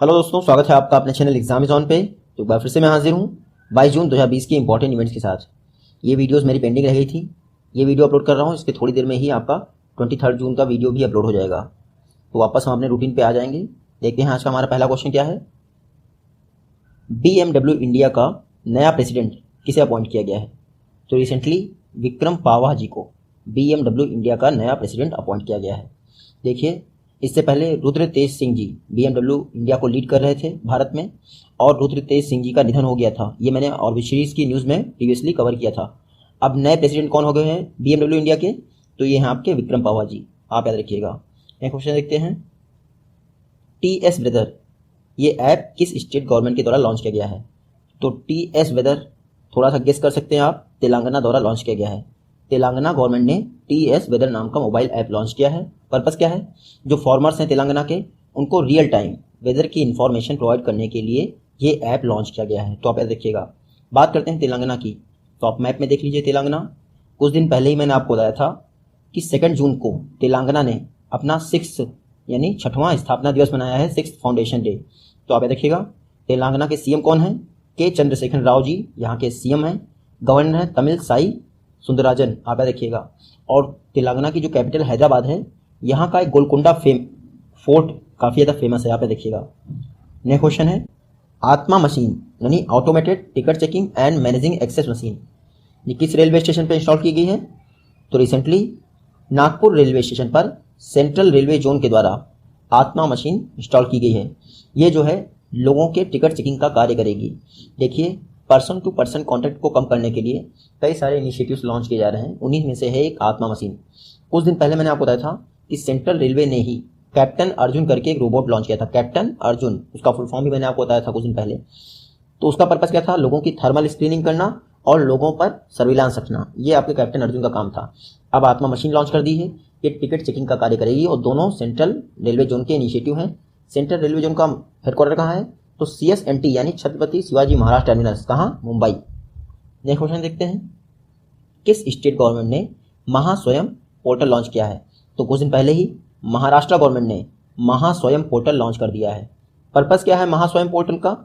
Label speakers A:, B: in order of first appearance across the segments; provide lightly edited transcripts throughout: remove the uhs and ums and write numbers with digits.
A: Hello दोस्तों, स्वागत है आपका अपने चैनल एग्जाम इज ऑन पे। तो एक बार फिर से मैं हाजिर हूँ 22 जून 2020 के इंपॉर्टेंट इवेंट्स के साथ। ये वीडियोस मेरी पेंडिंग रह गई थी, ये वीडियो अपलोड कर रहा हूँ। इसके थोड़ी देर में ही आपका 23 जून का वीडियो भी अपलोड हो जाएगा। तो वापस हम अपने रूटीन पे आ जाएंगे। देखते हैं आज का हमारा पहला क्वेश्चन क्या है। BMW इंडिया का नया प्रेसिडेंट किसे अपॉइंट किया गया है? तो रिसेंटली विक्रम पावा जी को BMW इंडिया का नया प्रेसिडेंट अपॉइंट किया गया है। देखिए, इससे पहले रुद्र तेज सिंह जी BMW इंडिया को लीड कर रहे थे भारत में, और रुद्र तेज सिंह जी का निधन हो गया था। ये मैंने और भी सीरीज की न्यूज़ में प्रीवियसली कवर किया था। अब नए प्रेसिडेंट कौन हो गए हैं BMW इंडिया के? तो ये हैं आपके विक्रम पावा जी, आप याद रखिएगा। एक क्वेश्चन देखते हैं। TS वेदर ये ऐप किस स्टेट गवर्नमेंट के द्वारा लॉन्च किया गया है? तो TS वेदर थोड़ा सा गेस कर सकते हैं आप, तेलंगाना द्वारा लॉन्च किया गया है। तेलंगाना गवर्नमेंट ने TS वेदर नाम का मोबाइल ऐप लॉन्च किया है। पर्पस क्या है? जो फार्मर्स हैं तेलंगाना के, उनको रियल टाइम वेदर की इन्फॉर्मेशन प्रोवाइड करने के लिए ये ऐप लॉन्च किया गया है। तो आप याद रखिएगा। बात करते हैं तेलंगाना की, तो आप मैप में देख लीजिए तेलंगाना। कुछ दिन पहले ही मैंने आपको बताया था कि 2 जून को तेलंगाना ने अपना 6 यानी 6वां स्थापना दिवस मनाया है, 6th फाउंडेशन डे। तो आप याद रखिएगा। तेलंगाना के CM कौन है? के चंद्रशेखर राव जी यहाँ के CM हैं। गवर्नर है तमिल साई सुंदरराजन, आप याद रखिएगा। और तेलंगाना की जो कैपिटल हैदराबाद है, यहाँ का एक गोलकोंडा फोर्ट काफ़ी ज़्यादा फेमस है, आप देखिएगा। नेक्स्ट क्वेश्चन है, आत्मा मशीन यानी automated ticket checking and managing access machine ये किस रेलवे स्टेशन पर इंस्टॉल की गई है? तो रिसेंटली नागपुर रेलवे स्टेशन पर सेंट्रल रेलवे जोन के द्वारा आत्मा मशीन इंस्टॉल की गई है। ये जो है लोगों के टिकट चेकिंग का कार्य करेगी। देखिए, पर्सन टू पर्सन कॉन्टैक्ट को कम करने के लिए कई सारे इनिशिएटिव्स लॉन्च किए जा रहे हैं। उन्हीं में से है एक आत्मा मशीन। कुछ दिन पहले मैंने आपको बताया था कि सेंट्रल रेलवे ने ही कैप्टन अर्जुन करके एक रोबोट लॉन्च किया था। कैप्टन अर्जुन, उसका फुल फॉर्म भी मैंने आपको बताया था कुछ दिन पहले। तो उसका पर्पस क्या था? लोगों की थर्मल स्क्रीनिंग करना और लोगों पर सर्विलांस रखना, ये आपके कैप्टन अर्जुन का काम था। अब आत्मा मशीन लॉन्च कर दी है, ये टिकट चेकिंग का कार्य करेगी। और दोनों सेंट्रल रेलवे जोन के इनिशिएटिव हैं। सेंट्रल रेलवे जोन का हेडक्वार्टर कहाँ है? तो CSMT यानी छत्रपति शिवाजी महाराज टर्मिनस, कहाँ? मुंबई। नेक्स्ट क्वेश्चन देखते हैं। किस स्टेट गवर्नमेंट ने महास्वयं पोर्टल लॉन्च किया है? तो कुछ दिन पहले ही महाराष्ट्र गवर्नमेंट ने महास्वयं पोर्टल लॉन्च कर दिया है। पर्पस क्या है महास्वयं पोर्टल का?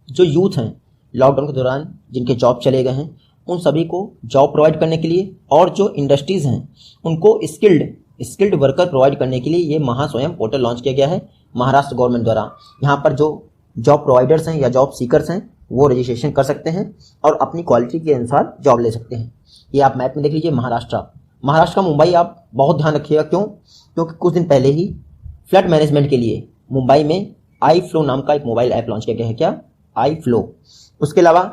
A: जो यूथ हैं लॉकडाउन के दौरान जिनके जॉब चले गए हैं, उन सभी को जॉब प्रोवाइड करने के लिए, और जो इंडस्ट्रीज़ हैं उनको स्किल्ड वर्कर प्रोवाइड करने के लिए ये महास्वयं पोर्टल लॉन्च किया गया है महाराष्ट्र गवर्नमेंट द्वारा। यहाँ पर जो जॉब प्रोवाइडर्स हैं या जॉब सीकर्स हैं वो रजिस्ट्रेशन कर सकते हैं और अपनी क्वालिटी के अनुसार जॉब ले सकते हैं। ये आप मैप में देख लीजिए। महाराष्ट्र का मुंबई आप बहुत ध्यान रखिएगा। क्यों? क्योंकि कुछ दिन पहले ही फ्लड मैनेजमेंट के लिए मुंबई में iFlow नाम का एक मोबाइल ऐप लॉन्च किया गया है। क्या? iFlow। उसके अलावा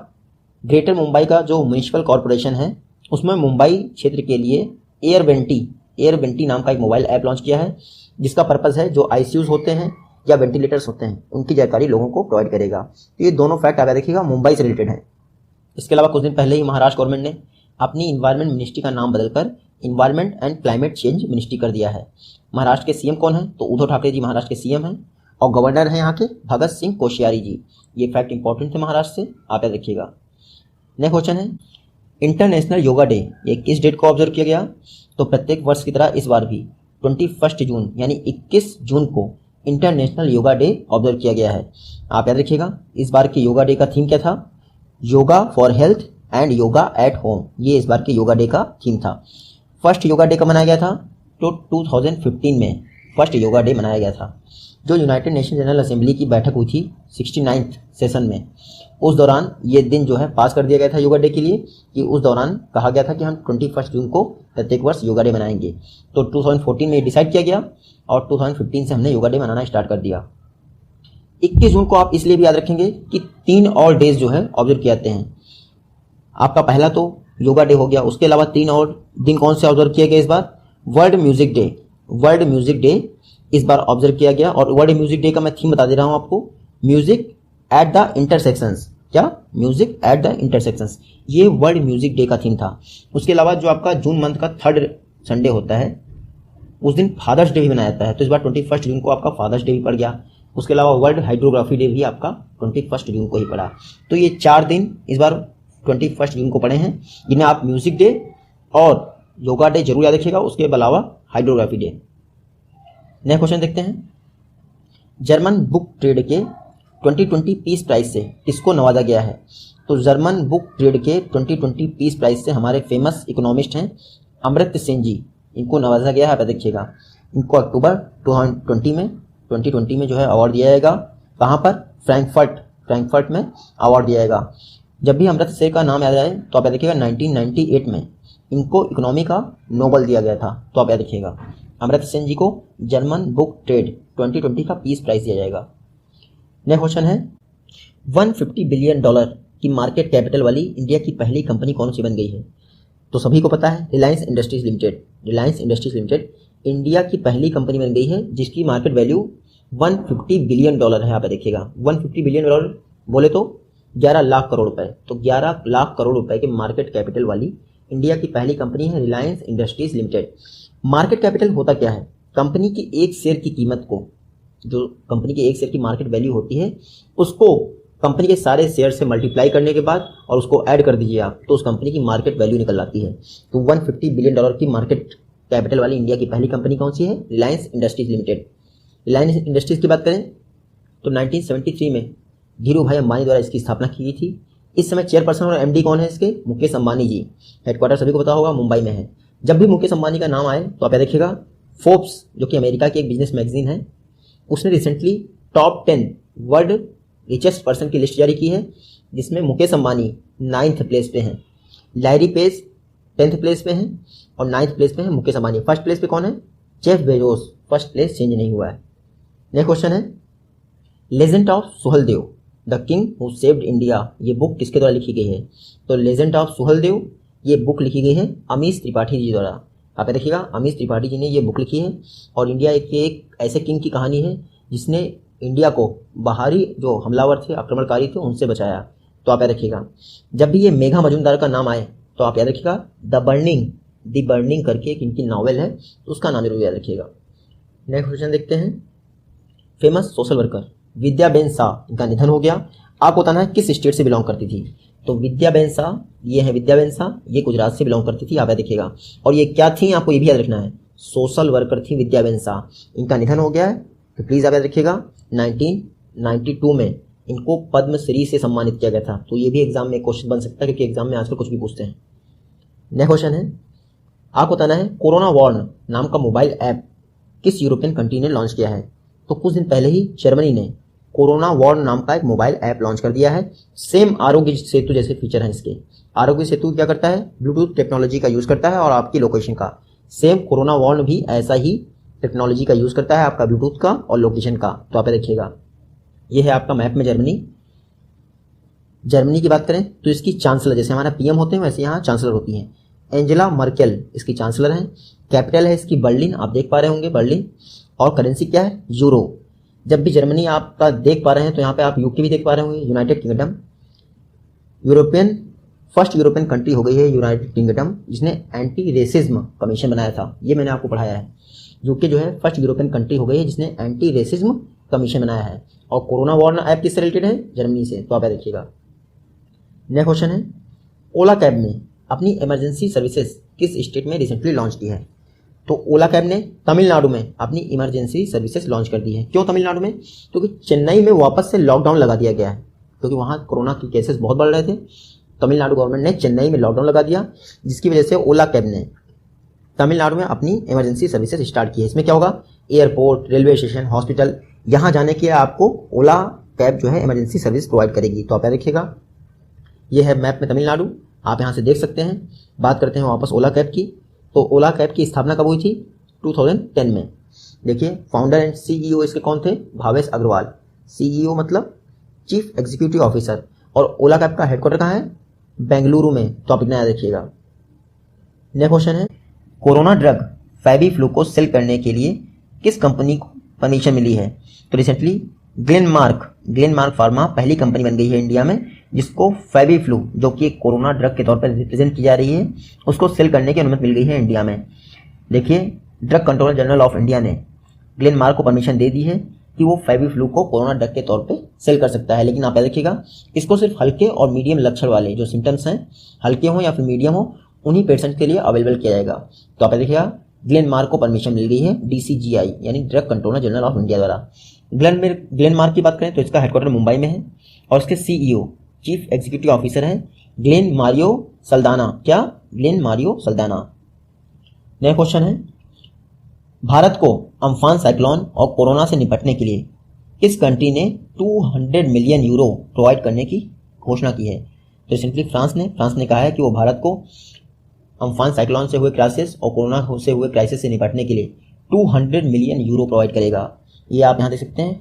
A: ग्रेटर मुंबई का जो म्यूनिसिपल कॉरपोरेशन है, उसमें मुंबई क्षेत्र के लिए एयरवेंटी नाम का एक मोबाइल ऐप लॉन्च किया है, जिसका पर्पज़ है जो ICUs होते हैं या वेंटिलेटर्स होते हैं उनकी जानकारी लोगों को प्रोवाइड करेगा। तो ये दोनों फैक्ट आप देखिएगा मुंबई से रिलेटेड है। इसके अलावा कुछ दिन पहले ही महाराष्ट्र गवर्नमेंट ने अपनी इन्वायरमेंट मिनिस्ट्री का नाम बदलकर environment and climate change ministry कर दिया है। महाराष्ट्र के CM कौन है? तो उद्धव ठाकरे जी महाराष्ट्र के CM हैं, और गवर्नर हैं यहाँ के भगत सिंह कोश्यारी जी। ये फैक्ट इंपॉर्टेंट थे महाराष्ट्र से, आप याद रखिएगा। नेक्स्ट क्वेश्चन है, इंटरनेशनल योगा डे ये किस डेट को ऑब्जर्व किया गया? तो प्रत्येक वर्ष की तरह इस बार भी 21 जून यानी 21 जून को इंटरनेशनल योगा डे ऑब्जर्व किया गया है। आप याद रखिएगा। इस बार के योगा डे का थीम क्या था? Yoga for health and yoga at home, ये इस बार के योगा डे का थीम था। फर्स्ट योगा डे कब मनाया गया था? तो 2015 में फर्स्ट योगा डे मनाया गया था। जो यूनाइटेड नेशन जनरल असेंबली की बैठक हुई थी 69th सेशन में, उस दौरान ये दिन जो है पास कर दिया गया था योगा डे के लिए, कि उस दौरान कहा गया था कि हम 21 जून को प्रत्येक वर्ष योगा डे मनाएंगे। तो 2014 में डिसाइड किया गया और 2015 से हमने योगा डे मनाना स्टार्ट कर दिया। 21 जून को आप इसलिए भी याद रखेंगे कि 3 और डेज जो है ऑब्जर्व किए जाते हैं। आपका पहला तो योगा डे हो गया, उसके अलावा 3 और दिन कौन से ऑब्जर्व किए गए इस बार? वर्ल्ड म्यूजिक डे इस बार ऑब्जर्व किया गया। और वर्ल्ड म्यूजिक डे का मैं थीम बता दे रहा हूँ आपको, म्यूजिक एट द इंटरसेक्शंस। क्या? म्यूजिक एट द इंटरसेक्शंस, ये वर्ल्ड म्यूजिक डे का थीम था। उसके अलावा जो आपका जून मंथ का 3rd संडे होता है, उस दिन फादर्स डे भी मनाया जाता है। तो इस बार 21 जून को आपका फादर्स डे भी पड़ गया। उसके अलावा वर्ल्ड हाइड्रोग्राफी डे भी आपका 21 जून को ही पड़ा। तो ये 4 दिन इस बार 21 जून को पड़े हैं, जिन्हें आप म्यूजिक डे और योगा डे जरूर याद रखिएगा, उसके अलावा हाइड्रोग्राफी डे। नेक्स्ट क्वेश्चन देखते हैं। जर्मन बुक ट्रेड के 2020 पीस प्राइज से किसको नवाजा गया है? तो जर्मन बुक ट्रेड के 2020 पीस प्राइज से हमारे फेमस इकोनॉमिस्ट हैं अमर्त्य सेन जी, इनको नवाजा गया है। आप देखिएगा, इनको अक्टूबर 2020 में जो है अवार्ड दिया जाएगा। कहाँ पर? फ्रैंकफर्ट में अवार्ड दिया जाएगा। जब भी अमर्त्य सेन का नाम याद आए तो आप याद रखिएगा 1998 में इनको इकोनॉमी का नोबेल दिया गया था। तो आप याद रखिएगा अमर्त्य सेन जी को जर्मन बुक ट्रेड 2020 का पीस प्राइज दिया जाएगा। नेक्स्ट क्वेश्चन है, $150 बिलियन की मार्केट कैपिटल वाली इंडिया की पहली कंपनी कौन सी बन गई है? तो सभी को पता है, रिलायंस इंडस्ट्रीज लिमिटेड इंडिया की पहली कंपनी बन गई है जिसकी मार्केट वैल्यू $150 बिलियन है। यहाँ पे देखिएगा $150 बिलियन बोले तो 11 लाख करोड़ रुपए। तो 11 लाख करोड़ रुपए के मार्केट कैपिटल वाली इंडिया की पहली कंपनी है Reliance industries limited. Market capital होता क्या है? कंपनी की एक शेयर की कीमत को, जो कंपनी की एक शेयर की मार्केट वैल्यू होती है, उसको कंपनी के सारे शेयर से मल्टीप्लाई करने के बाद और उसको ऐड कर दीजिए आप, तो उस कंपनी की मार्केट वैल्यू निकल आती है। तो $150 बिलियन की मार्केट कैपिटल वाली इंडिया की पहली कंपनी कौन सी है? Reliance industries limited. Reliance industries की बात करें तो 1973 में धीरू भाई अंबानी द्वारा इसकी स्थापना की गई थी। इस समय चेयरपर्सन और एमडी कौन है इसके? मुकेश अंबानी जी। हेडक्वार्टर सभी को पता होगा मुंबई में है। जब भी मुकेश अंबानी का नाम आए तो आप याद रखिएगा, फोर्ब्स जो कि अमेरिका की एक बिजनेस मैगजीन है, उसने recently top 10 world richest person की लिस्ट जारी की है, जिसमें मुकेश अंबानी 9th प्लेस पे हैं, लैरी पेज 10th प्लेस पे हैं और 9th प्लेस पे है मुकेश अंबानी। फर्स्ट प्लेस पे कौन है? Jeff Bezos. First place change नहीं हुआ है। नेक्स्ट क्वेश्चन है, legend of Suheldev the king who saved India, ये बुक किसके द्वारा लिखी गई है? तो लेजेंड ऑफ सुहेलदेव ये बुक लिखी गई है अमीश त्रिपाठी जी द्वारा। आप देखिएगा, अमीश त्रिपाठी जी ने ये बुक लिखी है और इंडिया के एक ऐसे किंग की कहानी है जिसने इंडिया को बाहरी जो हमलावर थे, आक्रमणकारी थे, उनसे बचाया। तो आप याद रखिएगा, जब भी ये मेघा मजुमदार का नाम आए तो आप याद रखिएगा द बर्निंग करके एक इनकी नावल है, तो उसका नाम जरूर याद रखिएगा। नेक्स्ट क्वेश्चन देखते हैं, famous social worker Vidyaben Shah, इनका निधन हो गया। आपको बताना है किस स्टेट से बिलोंग करती थी? तो विद्याबेन शाह, ये है विद्याबेन शाह, ये गुजरात से बिलोंग करती थी। आप याद देखिएगा, और ये क्या थी आपको ये भी याद रखना है, सोशल वर्कर थी विद्याबेन शाह। इनका निधन हो गया है, तो प्लीज आप याद रखिएगा 1992 में इनको पद्मश्री से सम्मानित किया गया था। तो ये भी एग्जाम में क्वेश्चन बन सकता है, क्योंकि एग्जाम में आजकल कुछ भी पूछते हैं। नेक्स्ट क्वेश्चन है, आपको बताना है कोरोना वॉर्न नाम का मोबाइल ऐप किस यूरोपियन कंट्री ने लॉन्च किया है? तो कुछ दिन पहले ही जर्मनी ने कोरोना वॉर्न नाम का एक मोबाइल ऐप लॉन्च कर दिया है। सेम आरोग्य सेतु जैसे फीचर हैं इसके। आरोग्य सेतु क्या करता है? ब्लूटूथ टेक्नोलॉजी का यूज करता है और आपकी लोकेशन का। सेम कोरोना वॉर्न भी ऐसा ही टेक्नोलॉजी का यूज करता है, आपका ब्लूटूथ का और लोकेशन का। तो आप देखिएगा, ये है आपका मैप में जर्मनी की बात करें तो इसकी चांसलर, जैसे हमारा पीएम होते हैं वैसे यहाँ चांसलर होती हैं, एंजेला मर्केल इसकी चांसलर हैं। कैपिटल है इसकी बर्लिन, आप देख पा रहे होंगे बर्लिन। और करेंसी क्या है? यूरो। जब भी जर्मनी आपका देख पा रहे हैं तो यहाँ पे आप यूके भी देख पा रहे होंगे, United kingdom. First European country हो गई है यूनाइटेड किंगडम, जिसने एंटी रेसिज्म कमीशन बनाया था। ये मैंने आपको पढ़ाया है। यूके जो है फर्स्ट यूरोपियन कंट्री हो गई है जिसने एंटी रेसिज्म कमीशन बनाया है। और कोरोना वॉर्न ऐप किससे रिलेटेड है? जर्मनी से। तो आप देखिएगा। नेक्स्ट क्वेश्चन है, ओला कैब ने अपनी इमरजेंसी सर्विसेज किस स्टेट में रिसेंटली लॉन्च की है? तो ओला कैब ने तमिलनाडु में अपनी इमरजेंसी सर्विसेज लॉन्च कर दी है। क्यों तमिलनाडु में? क्योंकि चेन्नई में वापस से लॉकडाउन लगा दिया गया है, क्योंकि वहाँ कोरोना के केसेस बहुत बढ़ रहे थे। तमिलनाडु गवर्नमेंट ने चेन्नई में लॉकडाउन लगा दिया, जिसकी वजह से ओला कैब ने तमिलनाडु में अपनी इमरजेंसी सर्विसेज स्टार्ट की है। इसमें क्या होगा? एयरपोर्ट, रेलवे स्टेशन, हॉस्पिटल, यहाँ जाने के लिए आपको ओला कैब जो है इमरजेंसी सर्विस प्रोवाइड करेगी। तो आप याद रखिएगा, ये है मैप में तमिलनाडु, आप यहाँ से देख सकते हैं। बात करते हैं वापस ओला कैब की। तो ओला कैब की स्थापना कब हुई थी? 2010 में। देखिए, फाउंडर एंड सीईओ इसके कौन थे? भावेश अग्रवाल। सीईओ मतलब चीफ एग्जीक्यूटिव ऑफिसर। और ओला कैब का हेडक्वार्टर कहाँ है? बेंगलुरु में। तो आप इतना याद रखिएगा। नेक्स्ट क्वेश्चन है, कोरोना ड्रग फैबीफ्लू को सेल करने के लिए किस कंपनी को परमिशन मिली है? तो रिसेंटली ग्लेनमार्क फार्मा पहली कंपनी बन गई है इंडिया में जिसको फैबीफ्लू, जो कि एक कोरोना ड्रग के तौर पर रिप्रेजेंट की जा रही है, उसको सेल करने की अनुमति मिल गई है इंडिया में। देखिए, drug controller general of India ने ग्लेनमार्क को परमिशन दे दी है कि वो फैबीफ्लू को कोरोना ड्रग के तौर पे सेल कर सकता है। लेकिन आप याद रखिएगा, इसको सिर्फ हल्के और मीडियम लक्षण वाले जो सिम्टम्स हैं, हल्के हों या फिर मीडियम हो, उन्हीं पेशेंट के लिए अवेलेबल किया जाएगा। तो आप देखिएगा, ग्लेनमार्क को परमिशन मिल गई है DCGI यानी drug controller general of India द्वारा। ग्लेनमार्क की बात करें तो इसका हेडक्वार्टर मुंबई में है और इसके सीईओ चीफ एग्जीक्यूटिव ऑफिसर हैं ग्लेन मारियो सल्दाना। क्या? ग्लेन मारियो सल्दाना। नया क्वेश्चन है, भारत को अम्फान साइक्लोन और कोरोना से निपटने के लिए किस कंट्री ने 200 मिलियन यूरो प्रोवाइड करने की घोषणा की है? तो रिसेंटली फ्रांस ने कहा है कि वो भारत को अम्फान साइक्लोन से हुए क्राइसिस और कोरोना से हुए क्राइसिस से निपटने के लिए 200 मिलियन यूरो प्रोवाइड करेगा। ये आप यहाँ देख सकते हैं,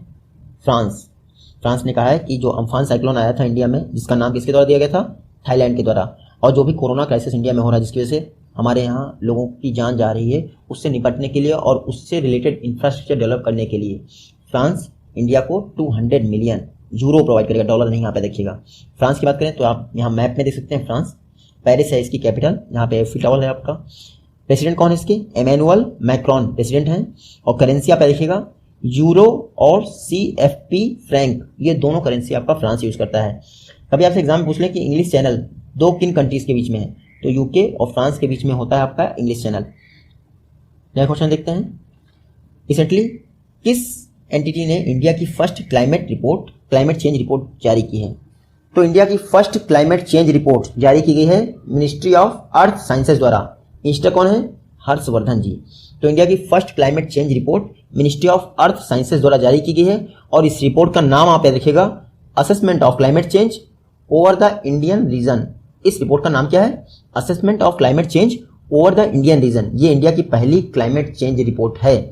A: फ्रांस ने कहा है कि जो अम्फान साइक्लोन आया था इंडिया में, जिसका नाम किसके द्वारा दिया गया था? थाईलैंड के द्वारा, और जो भी कोरोना क्राइसिस इंडिया में हो रहा है जिसकी वजह से हमारे यहाँ लोगों की जान जा रही है, उससे निपटने के लिए और उससे रिलेटेड इंफ्रास्ट्रक्चर डेवलप करने के लिए फ्रांस इंडिया को 200 मिलियन यूरो प्रोवाइड करेगा, डॉलर नहीं। यहाँ पे देखिएगा, फ्रांस की बात करें तो आप यहाँ मैप में देख सकते हैं फ्रांस, पेरिस है इसकी कैपिटल, यहाँ पे एफिल टावर है आपका। प्रेसिडेंट कौन है इसके? इमैनुअल मैक्रोन प्रेसिडेंट हैं। और करेंसी आप देखिएगा, यूरो और CFP फ्रैंक, ये दोनों करेंसी आपका फ्रांस यूज करता है। कभी आपसे एग्जाम में पूछ लें कि इंग्लिश चैनल दो किन कंट्रीज के बीच में है, तो यूके और फ्रांस के बीच में होता है आपका इंग्लिश चैनल। नया क्वेश्चन देखते हैं, रिसेंटली किस एंटिटी ने इंडिया की फर्स्ट क्लाइमेट चेंज रिपोर्ट जारी की है? तो इंडिया की फर्स्ट क्लाइमेट चेंज रिपोर्ट जारी की गई है मिनिस्ट्री ऑफ अर्थ साइंसेज द्वारा। मिनिस्टर कौन है? हर्षवर्धन जी। तो इंडिया की first climate change report ministry of earth sciences द्वारा जारी की गई है और इस रिपोर्ट का नाम आप याद रखिएगा, assessment of climate change over the Indian reason. इस रिपोर्ट का नाम क्या है? Assessment of climate change over the Indian reason. ये इंडिया की पहली क्लाइमेट चेंज रिपोर्ट है।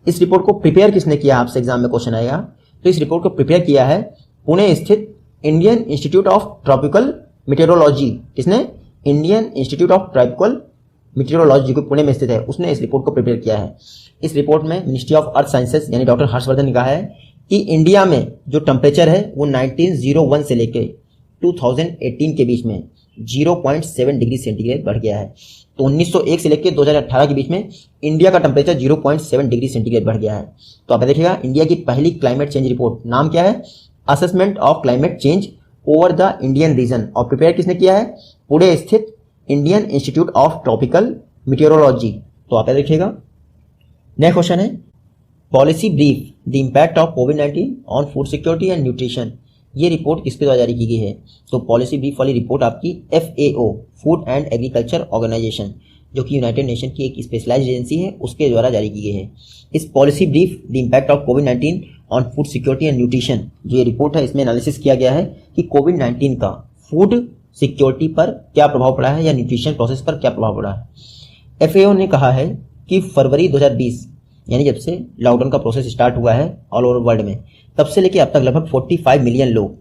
A: इस रिपोर्ट को प्रिपेयर किसने किया? आपसे एग्जाम में क्वेश्चन आएगा। तो इस रिपोर्ट को प्रिपेयर किया है पुणे स्थित इंडियन इंस्टीट्यूट ऑफ ट्रॉपिकल मीटेरोलॉजी। किसने? इंडियन इंस्टीट्यूट ऑफ ट्रॉपिकल मीटेरोलॉजी को पुणे में स्थित है, उसने इस रिपोर्ट को प्रिपेयर किया है। इस रिपोर्ट में मिनिस्ट्री ऑफ अर्थ साइंसेज यानी डॉक्टर हर्षवर्धन ने कहा है कि इंडिया में जो टेम्परेचर है वो 1901 से लेके 2018 के बीच में 0.7 डिग्री सेंटीग्रेड बढ़ गया है। तो 1901 से लेकर 2018 के बीच में इंडिया का टेम्परेचर 0.7 डिग्री सेंटीग्रेड बढ़ गया है। तो आप देखिएगा, इंडिया की पहली क्लाइमेट चेंज रिपोर्ट, नाम क्या है? Assessment of climate change over the Indian region, और प्रिपेयर किसने किया है? पुणे स्थित Indian institute of tropical meteorology. तो आप देखिएगा। नेक्स्ट क्वेश्चन है, policy brief the impact of कोविड-19 on food security and nutrition. ये रिपोर्ट किसके द्वारा जारी की गई है? तो पॉलिसी ब्रीफ वाली रिपोर्ट आपकी FAO food and agriculture organisation, जो कि यूनाइटेड नेशन की एक स्पेशलाइज्ड एजेंसी है, उसके द्वारा जारी की गई है। इस policy brief the impact of कोविड-19 on food security and nutrition, जो ये रिपोर्ट है, इसमें एनालिसिस किया गया है कि कोविड-19 का फूड सिक्योरिटी पर क्या प्रभाव पड़ा है या न्यूट्रिशन प्रोसेस पर क्या प्रभाव पड़ा है। FAO ने कहा है कि फरवरी 2020 यानी जब से लॉकडाउन का प्रोसेस स्टार्ट हुआ है ऑल ओवर वर्ल्ड में, तब से लेकर अब तक लगभग 45 मिलियन लोग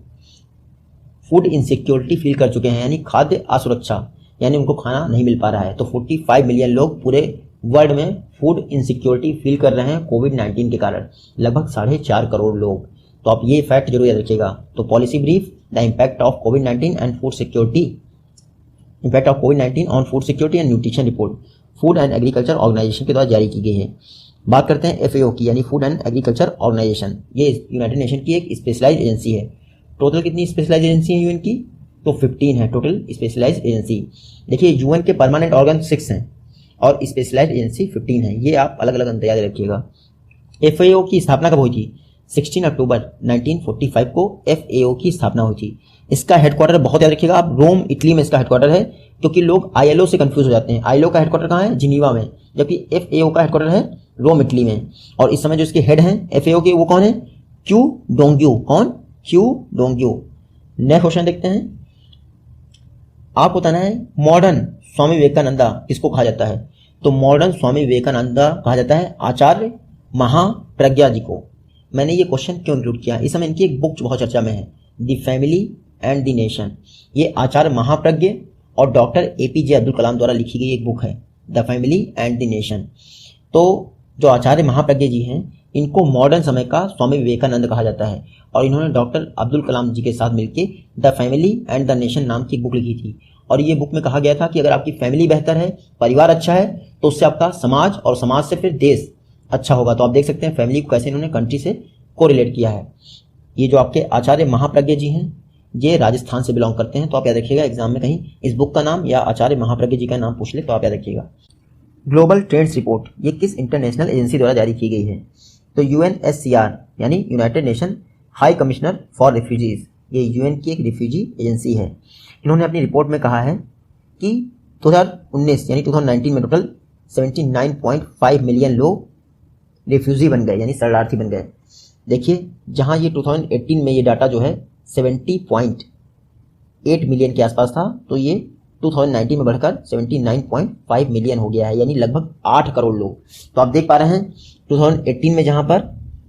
A: फूड इनसिक्योरिटी फील कर चुके हैं, यानी खाद्य असुरक्षा, यानी उनको खाना नहीं मिल पा रहा है। तो 45 मिलियन लोग पूरे वर्ल्ड में फूड इनसिक्योरिटी फील कर रहे हैं कोविड-19 के कारण, लगभग 4.5 करोड़ लोग। तो आप ये फैक्ट जरूर याद रखिएगा। तो policy brief the impact of covid and food security, impact of कोविड-19 on food security and nutrition report food and agriculture organisation के द्वारा जारी की गई है। बात करते हैं FAO की, यानी फूड एंड एग्रीकल्चर ऑर्गेनाइजेशन। ये यूनाइटेड नेशन की एक स्पेशलाइज्ड एजेंसी है। टोटल कितनी स्पेशलाइज्ड एजेंसी है यूएन की? तो 15 है टोटल स्पेशलाइज्ड एजेंसी। देखिए, यूएन के परमानेंट ऑर्गन 6 हैं और स्पेशलाइज्ड एजेंसी 15 है। ये आप अलग अलग अंतर याद रखिएगा। FAO की स्थापना कब हुई थी? 16 अक्टूबर 1945 को FAO की स्थापना हुई थी। इसका हेडक्वार्टर बहुत याद रखिएगा आप, रोम इटली में इसका हेडक्वार्टर है, क्योंकि लोग ILO से कंफ्यूज हो जाते हैं। ILO का हेडक्वार्टर कहाँ है? जिनीवा में, जबकि FAO का हेडक्वार्टर है रोम इटली में। और इस समय जो इसके हेड हैं FAO के, वो कौन है? Qu Dongyu. कौन? Qu Dongyu. नेक्स्ट क्वेश्चन देखते हैं, आपको बताना है मॉडर्न स्वामी विवेकानंदा किसको कहा जाता है? तो मॉडर्न स्वामी विवेकानंदा कहा जाता है आचार्य महाप्रज्ञा जी को। मैंने ये क्वेश्चन क्यों इंक्लूड किया? इस समय इनकी एक बुक बहुत चर्चा में है, the family and the nation. ये आचार्य महाप्रज्ञ और डॉक्टर APJ अब्दुल कलाम द्वारा लिखी गई एक बुक है, the family and the nation. तो जो आचार्य महाप्रज्ञ जी हैं, इनको मॉडर्न समय का स्वामी विवेकानंद कहा जाता है और इन्होंने डॉक्टर अब्दुल कलाम जी के साथ मिलकर the family and the nation नाम की बुक लिखी थी। और ये बुक में कहा गया था कि अगर आपकी फैमिली बेहतर है, परिवार अच्छा है, तो उससे आपका समाज और समाज से फिर देश अच्छा होगा। तो आप देख सकते हैं फैमिली को कैसे इन्होंने कंट्री से कोरिलेट किया है। ये जो आपके आचार्य महाप्रज्ञ जी हैं, ये राजस्थान से बिलोंग करते हैं। तो आप याद रखिएगा, एग्जाम में कहीं इस बुक का नाम या आचार्य महाप्रज्ञ जी का नाम पूछ ले तो आप याद रखिएगा। ग्लोबल ट्रेंड्स रिपोर्ट, ये किस इंटरनेशनल एजेंसी द्वारा जारी की गई है? तो UNHCR यानी United nation high commissioner for refugees, ये UN की एक रिफ्यूजी एजेंसी है। इन्होंने अपनी रिपोर्ट में कहा है कि 2019 यानी 2019 में टोटल 79.5 मिलियन लोग रिफ्यूजी बन गए यानी शरणार्थी बन गए। देखिए जहां ये 2018 में ये डाटा जो है 70.8 मिलियन के आसपास था, तो ये 2019 में बढ़कर 79.5 मिलियन हो गया है यानी लगभग 8 करोड़ लोग। तो आप देख पा रहे हैं 2018 में जहां पर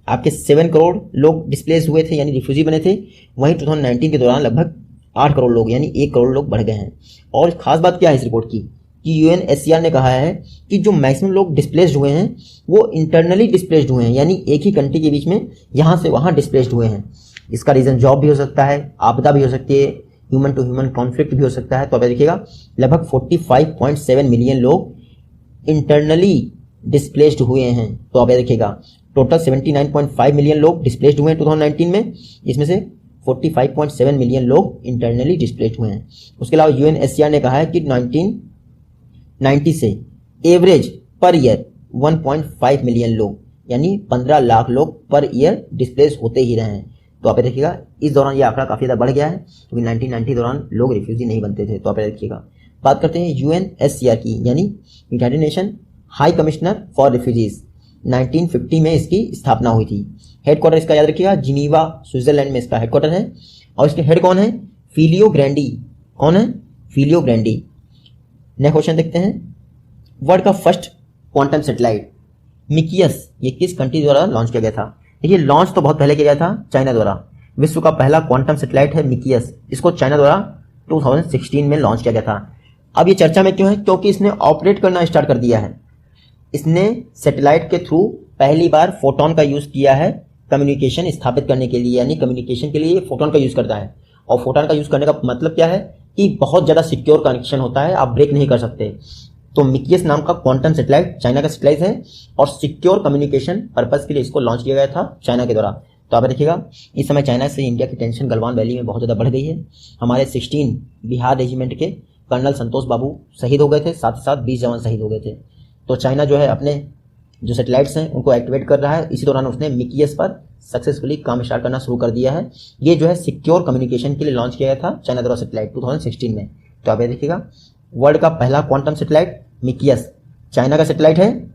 A: आपके 7 करोड़ लोग डिस्प्लेस हुए थे यानी रिफ्यूजी बने थे, वहीं 2019 के दौरान लगभग 8 करोड़ लोग यानी 1 करोड़ लोग बढ़ गए हैं। और खास बात क्या है इस रिपोर्ट की कि UNHCR ने कहा है कि जो मैक्सिमम लोग डिस्प्लेस्ड हुए हैं वो इंटरनली डिस्प्लेस्ड हुए हैं यानी एक ही कंट्री के बीच में यहाँ से वहाँ डिस्प्लेस्ड हुए हैं। इसका रीज़न जॉब भी हो सकता है, आपदा भी हो सकती है, ह्यूमन टू ह्यूमन कॉन्फ्लिक्ट भी हो सकता है। तो आप देखिएगा लगभग 45.7 मिलियन लोग इंटरनली डिस्प्लेस्ड हुए हैं। तो आप देखिएगा टोटल 79.5 मिलियन लोग डिस्प्लेस्ड हुए हैं 2019 में, इसमें से 45.7 मिलियन लोग इंटरनली डिस्प्लेस्ड हुए हैं। उसके अलावा UNHCR ने कहा है कि 1990 से एवरेज पर ईयर 1.5 मिलियन लोग यानी 15 लाख लोग पर ईयर डिस्प्लेस होते ही रहे हैं। तो आप देखिएगा इस दौरान ये आंकड़ा काफ़ी ज़्यादा बढ़ गया है क्योंकि 1990 दौरान लोग रिफ्यूजी नहीं बनते थे। तो आप देखिएगा बात करते हैं UNHCR की यानी United nation high commissioner for refugees. 1950 में इसकी स्थापना हुई थी। हेडक्वार्टर इसका याद रखिएगा जिनीवा स्विट्जरलैंड में इसका हेडक्वार्टर है। और इसके हेड कौन है? फिलियो ग्रैंडी। कौन है? फिलियो ग्रैंडी। नेक्स्ट क्वेश्चन देखते हैं। वर्ल्ड का फर्स्ट क्वांटम सैटेलाइट मिकियस ये किस कंट्री द्वारा लॉन्च किया गया था? देखिए लॉन्च तो बहुत पहले किया गया था चाइना द्वारा। विश्व का पहला क्वांटम सैटेलाइट है मिकियस, इसको चाइना द्वारा 2016 में लॉन्च किया गया था। अब ये चर्चा में क्यों है? क्योंकि इसने ऑपरेट करना स्टार्ट कर दिया है। इसने सैटेलाइट के थ्रू पहली बार फोटोन का यूज किया है कम्युनिकेशन स्थापित करने के लिए, यानी कम्युनिकेशन के लिए ये फोटोन का यूज करता है। और फोटोन का यूज करने का मतलब क्या है कि बहुत ज़्यादा सिक्योर कनेक्शन होता है, आप ब्रेक नहीं कर सकते। तो मिकियस नाम का क्वांटम सैटेलाइट चाइना का सैटेलाइट है और सिक्योर कम्युनिकेशन पर्पस के लिए इसको लॉन्च किया गया था चाइना के द्वारा। तो आप देखिएगा इस समय चाइना से इंडिया की टेंशन गलवान वैली में बहुत ज़्यादा बढ़ गई है। हमारे 16 बिहार रेजिमेंट के कर्नल संतोष बाबू शहीद हो गए थे, साथ ही साथ 20 जवान शहीद हो गए थे। तो चाइना जो है अपने जो सैटेलाइट्स हैं उनको एक्टिवेट कर रहा है। इसी दौरान उसने मिकियस पर सक्सेसफुली काम स्टार्ट करना शुरू कर दिया है। ये जो है सिक्योर कम्युनिकेशन के लिए लॉन्च किया गया था चाइना द्वारा सैटेलाइट 2016 में। तो आप ये देखिएगा वर्ल्ड का पहला क्वांटम सैटेलाइट मिकियस चाइना का सैटेलाइट है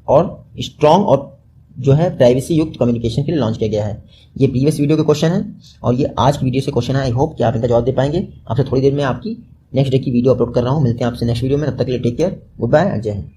A: और स्ट्रॉन्ग और जो है प्राइवेसी युक्त कम्युनिकेशन के लिए लॉन्च किया गया है। ये प्रीवियस वीडियो के क्वेश्चन है और ये आज की वीडियो से क्वेश्चन है। आई होप कि आप इनका जवाब दे पाएंगे। आपसे थोड़ी देर में आपकी नेक्स्ट डे की वीडियो अपलोड कर रहा हूँ। मिलते हैं आपसे नेक्स्ट वीडियो में, तब तक के लिए टेक केयर, गुड बाय, जय हिंद।